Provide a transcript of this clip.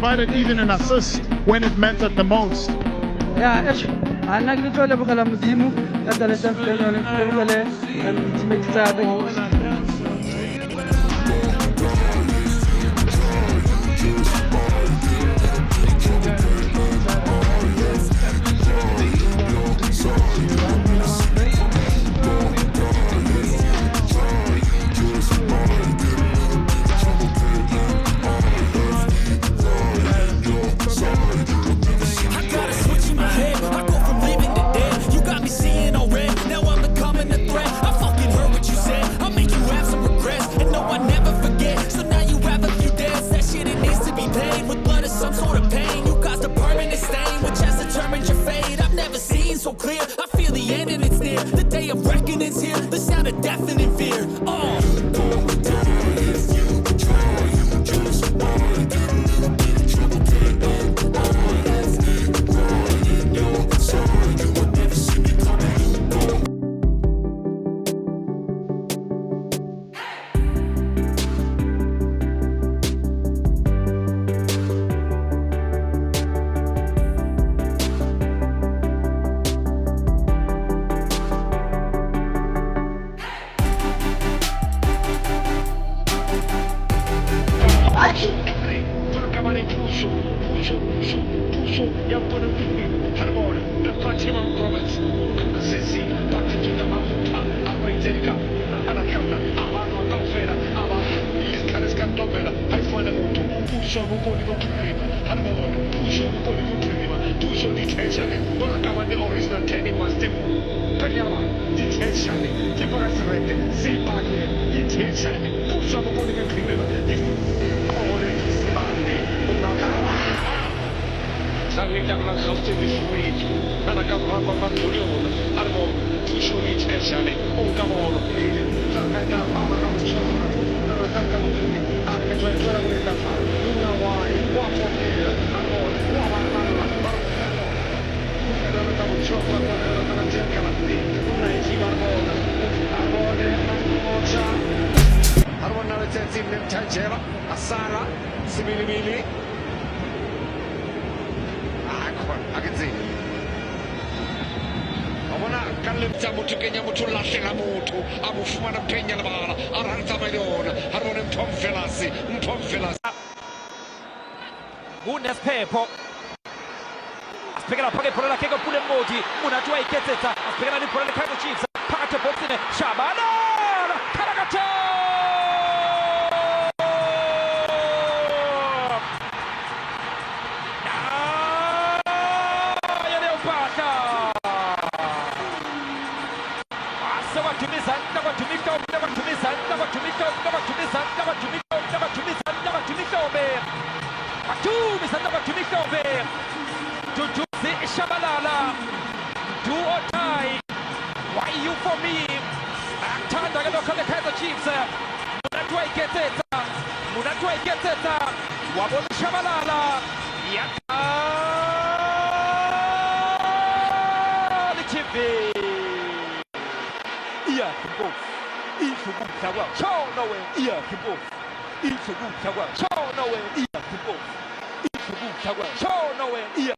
provided even an assist when it mattered the most. يا ايش انا قلت له بكره مديمو هذا اللي تنفذه ولا تيمك تاعك so clear, I feel the end and it's near. The day of reckoning's here, the sound of deafening fear. 상륙장난 갑자기 수위주 하나가 화관만 두려운 하르몬 두쇼이 제샤네 온가모로 상가다 마마랑 처럼 상가는 앞에 저라고 했다 누나와의 와포케 하르몬 와마마라 그러면 다 무척 하나 제가만디 나의 지마모나 하르몬의 한모자 하르몬 나를 제팀님 찬체라 아사라 스밀리밀리 Again, Avona kallimta mutu kenya mutu lasciala mutu amufumana pegna la bala aranta magliona harone un felasi Gunes Pepo aspegala pake pola kego pule mmoji unajua iketeta aspegala ni pola kego Chiefs pakate boxine Shabana Karagato Shabalala, do or die. Why you for me? Turn the local Kaizer Chiefs. Munatwai gets it. Munatwai gets it. Wabon Shabalala. Yaka. The Chiefs. Yeah, Kimbo. Ifugu Kawa. Show no way. Yeah, Kimbo. Ifugu Kawa. Show no way. Yeah, Kimbo. Ifugu Kawa. Show no way. Yeah.